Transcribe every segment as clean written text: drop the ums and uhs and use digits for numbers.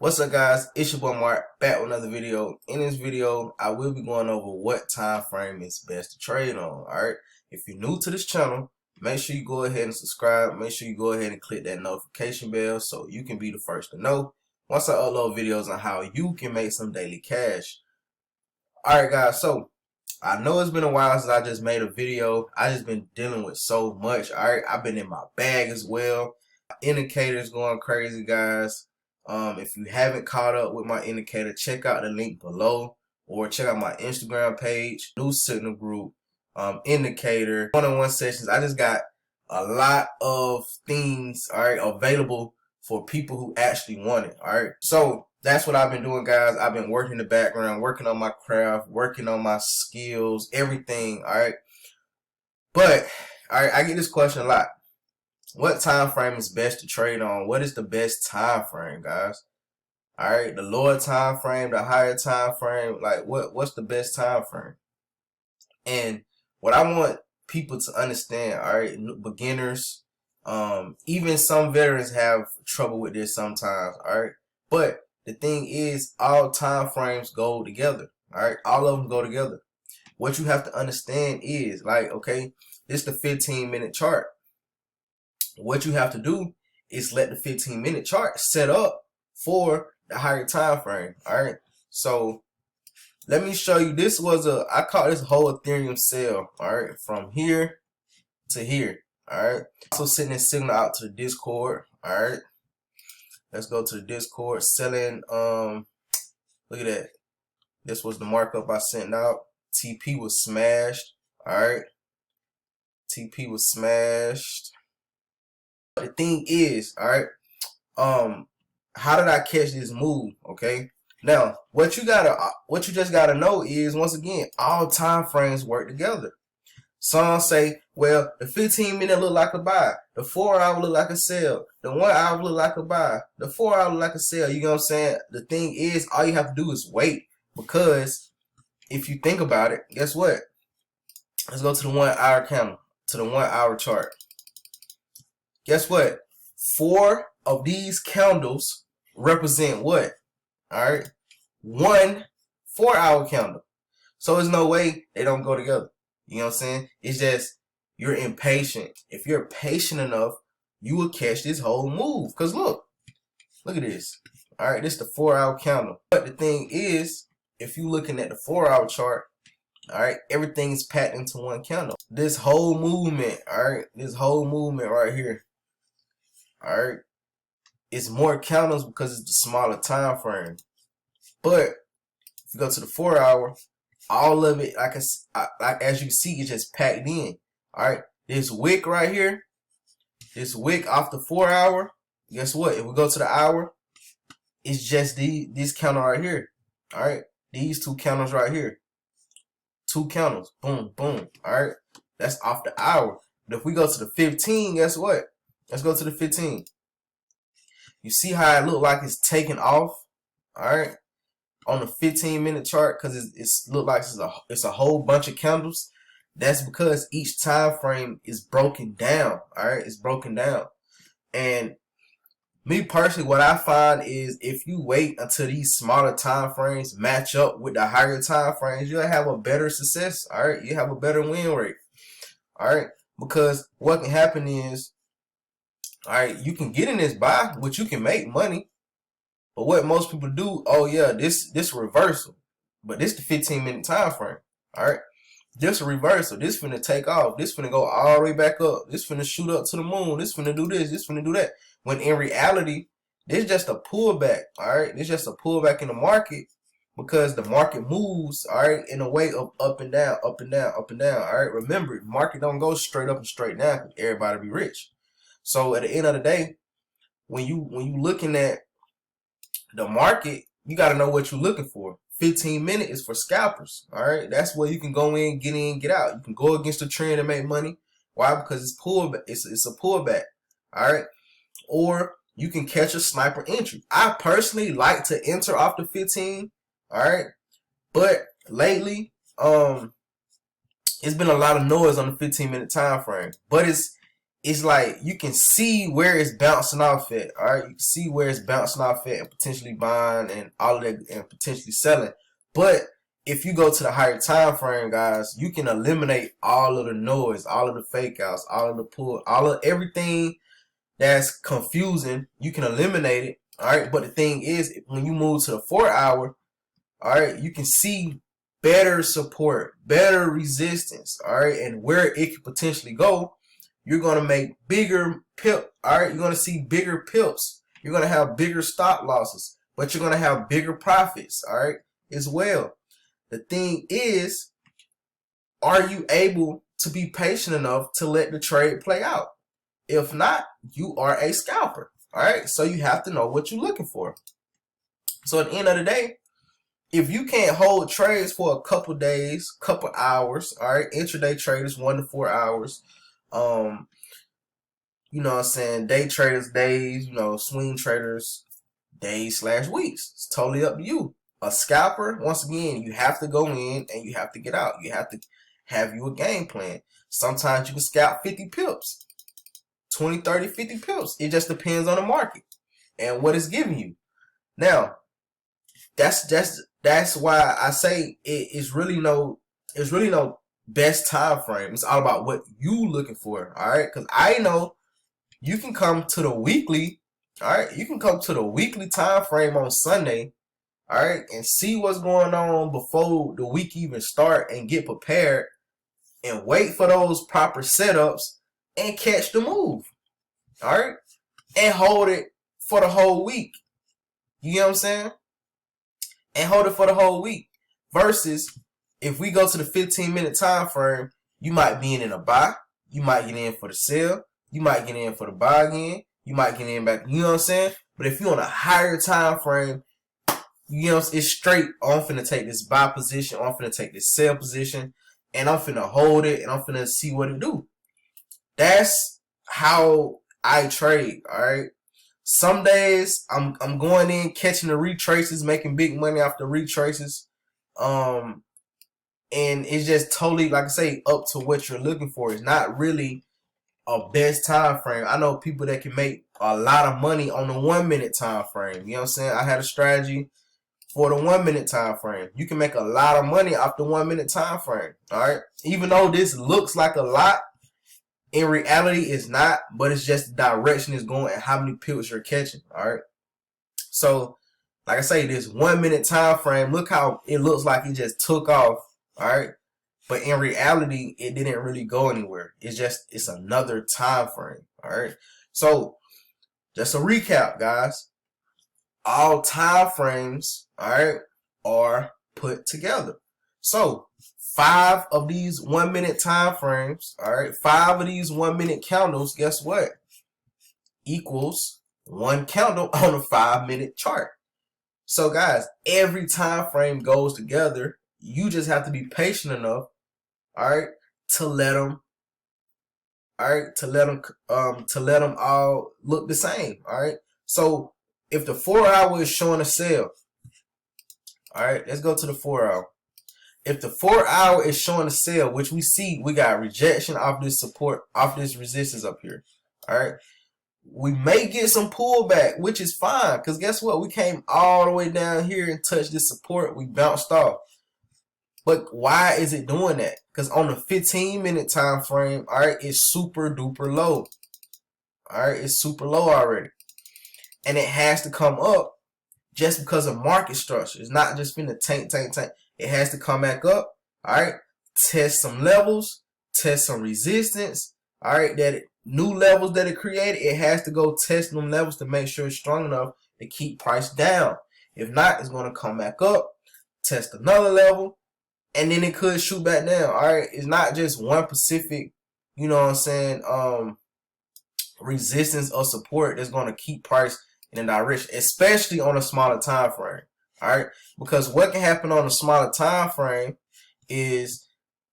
What's up, guys? It's your boy Mark back with another video. In this video, I will be going over what time frame is best to trade on. Alright, if you're new to this channel, make sure you go ahead and subscribe. Make sure you go ahead and click that notification bell so you can be the first to know once I upload videos on how you can make some daily cash. Alright, guys, so I know it's been a while since I just made a video. I just been dealing with so much. Alright, I've been in my bag as well. Indicators going crazy, guys. If you haven't caught up with my indicator, check out the link below or check out my Instagram page, new signal group, indicator, one-on-one sessions. I just got a lot of things, all right, available for people who actually want it, all right. So that's what I've been doing, guys. I've been working in the background, working on my craft, working on my skills, everything, all right. But, all right, I get this question a lot. What time frame is best to trade on? What is the best time frame, guys? All right, the lower time frame, the higher time frame, like what's the best time frame? And what I want people to understand, all right, beginners, even some veterans have trouble with this sometimes, all right? But the thing is, all time frames go together, all right? All of them go together. What you have to understand is, like, okay, this is the 15-minute chart. What you have to do is let the 15-minute chart set up for the higher time frame. All right, so let me show you. This was I call this whole Ethereum sell. All right, from here to here. All right, also sending a signal out to the Discord. All right, let's go to the Discord. Selling. Look at that. This was the markup I sent out. TP was smashed. All right, TP was smashed. The thing is, all right, how did I catch this move? Okay, now what you just gotta know is, once again, all time frames work together. Some say, well, the 15-minute look like a buy, the 4-hour look like a sell, the 1-hour look like a buy, the 4-hour look like a sell. You know what I'm saying? The thing is, all you have to do is wait, because if you think about it, guess what? Let's go to the 1-hour candle, to the 1-hour chart. Guess what? 4 of these candles represent what? All right, 1 4-hour candle. So there's no way they don't go together. You know what I'm saying? It's just you're impatient. If you're patient enough, you will catch this whole move. Cause look at this. All right, this is the 4-hour candle. But the thing is, if you're looking at the 4-hour chart, all right, everything is packed into one candle. This whole movement, all right, this whole movement right here. All right, it's more candles because it's the smaller time frame. But if you go to the 4-hour, all of it, like as you see, it's just packed in. All right, this wick right here, this wick off the 4-hour. Guess what? If we go to the hour, it's just this candle right here. All right, these 2 candles right here, 2 candles, boom, boom. All right, that's off the hour. But if we go to the 15, guess what? Let's go to the 15. You see how it look like it's taking off, all right, on the 15-minute chart, because it's look like it's a whole bunch of candles. That's because each time frame is broken down, all right, it's broken down. And me personally, what I find is, if you wait until these smaller time frames match up with the higher time frames, you'll have a better success, all right, you have a better win rate, all right, because what can happen is, all right, you can get in this buy, which you can make money. But what most people do, oh yeah, this reversal. But this the 15-minute time frame. All right, this reversal. This finna take off. This finna go all the way back up. This finna shoot up to the moon. This finna do this. This finna do that. When in reality, this just a pullback. All right, this just a pullback in the market, because the market moves, all right, in a way of up and down, up and down, up and down. All right, remember, the market don't go straight up and straight down because everybody be rich. So at the end of the day, when you looking at the market, you got to know what you're looking for. 15-minute is for scalpers. All right, that's where you can go in, get out. You can go against the trend and make money. Why? Because it's pullback. It's a pullback. All right, or you can catch a sniper entry. I personally like to enter off the 15. All right, but lately, it's been a lot of noise on the 15-minute time frame. But it's like you can see where it's bouncing off at. All right, you can see where it's bouncing off at and potentially buying and all of that and potentially selling. But if you go to the higher time frame, guys, you can eliminate all of the noise, all of the fake outs, all of the pull, all of everything that's confusing. You can eliminate it. All right, but the thing is, when you move to the 4 hour, all right, you can see better support, better resistance, all right, and where it could potentially go. You're going to make bigger pip, all right, you're going to see bigger pips. You're going to have bigger stop losses, but you're going to have bigger profits, all right, as well. The thing is, are you able to be patient enough to let the trade play out? If not, you are a scalper, all right, so you have to know what you're looking for. So at the end of the day, if you can't hold trades for a couple days, couple hours, all right, intraday traders 1 to 4 hours, you know what I'm saying, day traders days, you know, swing traders days/weeks. It's totally up to you. A scalper, once again, you have to go in and you have to get out. You have to have you a game plan. Sometimes you can scalp 50 pips, 20, 30, 50 pips. It just depends on the market and what it's giving you. Now, that's why I say it's really no best time frame. It's all about what you looking for, all right? Because I know you can come to the weekly, all right? You can come to the weekly time frame on Sunday, all right, and see what's going on before the week even start and get prepared and wait for those proper setups and catch the move, all right, and hold it for the whole week. You get what I'm saying? And hold it for the whole week. Versus if we go to the 15-minute time frame, you might be in a buy, you might get in for the sell, you might get in for the buy again, you might get in back. You know what I'm saying? But if you're on a higher time frame, you know, it's straight. I'm finna take this buy position, I'm finna take this sell position, and I'm finna hold it, and I'm finna see what it do. That's how I trade. All right. Some days I'm going in, catching the retraces, making big money off the retraces. And it's just totally, like I say, up to what you're looking for. It's not really a best time frame. I know people that can make a lot of money on the 1 minute time frame. You know what I'm saying? I had a strategy for the 1 minute time frame. You can make a lot of money off the 1 minute time frame. All right. Even though this looks like a lot, in reality, it's not, but it's just the direction it's going and how many pips you're catching. All right. So, like I say, this 1 minute time frame, look how it looks like it just took off. All right. But in reality, it didn't really go anywhere. It's another time frame. All right. So, just a recap, guys. All time frames, all right, are put together. So, 5 of these 1 minute time frames, all right, 5 of these 1 minute candles, guess what? Equals 1 candle on a 5 minute chart. So guys, every time frame goes together. You just have to be patient enough, all right, to let them, all right, to let them all look the same, all right. So if the 4 hour is showing a sell, all right, let's go to the 4 hour. If the 4 hour is showing a sell, which we see, we got rejection off this support, off this resistance up here. All right. We may get some pullback, which is fine. Because guess what? We came all the way down here and touched this support. We bounced off. But why is it doing that? Because on the 15-minute time frame, all right, it's super duper low. All right. It's super low already. And it has to come up just because of market structure. It's not just finna tank. It has to come back up, all right, test some levels, test some resistance, all right, new levels that it created. It has to go test them levels to make sure it's strong enough to keep price down. If not, it's going to come back up, test another level, and then it could shoot back down, all right. It's not just one specific, you know what I'm saying, resistance or support that's going to keep price in a direction, especially on a smaller time frame. All right, because what can happen on a smaller time frame is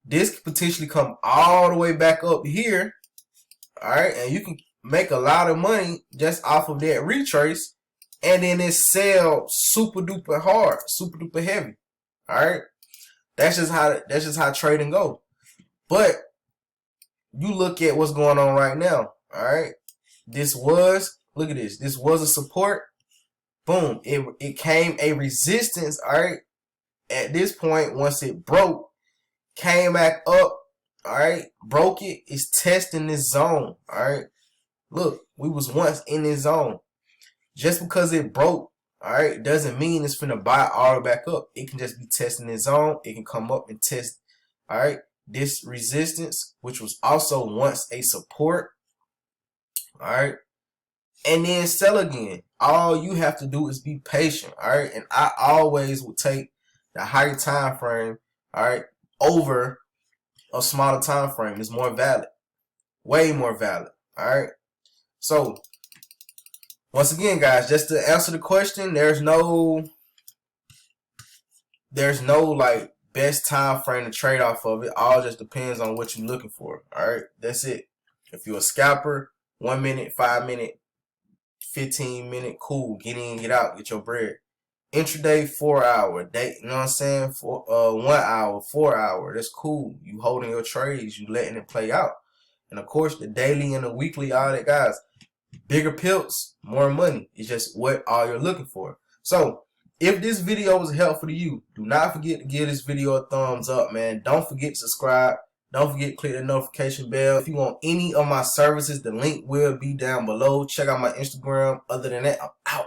this could potentially come all the way back up here. All right, and you can make a lot of money just off of that retrace, and then it sell super duper hard, super duper heavy. All right, that's just how trading go. But you look at what's going on right now. All right. This was, look at this. This was a support. Boom. It came a resistance. All right. At this point, once it broke, came back up. All right. Broke it. It's testing this zone. All right. Look, we was once in this zone. Just because it broke, all right, doesn't mean it's finna buy all back up. It can just be testing its zone. It can come up and test, all right, this resistance, which was also once a support, all right, and then sell again. All you have to do is be patient, all right, and I always will take the higher time frame, all right, over a smaller time frame. It's more valid, way more valid, all right. So once again, guys, just to answer the question, there's no like best time frame to trade off of. It all just depends on what you're looking for. All right, that's it. If you're a scalper, 1 minute, 5 minute, 15 minute, cool. Get in, get out, get your bread. Intraday, 4 hour. Day, you know what I'm saying? 1 hour, 4 hour. That's cool. You holding your trades, you letting it play out. And of course, the daily and the weekly, all that, guys. Bigger pills, more money. It's just what all you're looking for. So if this video was helpful to you, do not forget to give this video a thumbs up, man. Don't forget to subscribe. Don't forget to click the notification bell. If you want any of my services, the link will be down below. Check out my Instagram. Other than that, I'm out.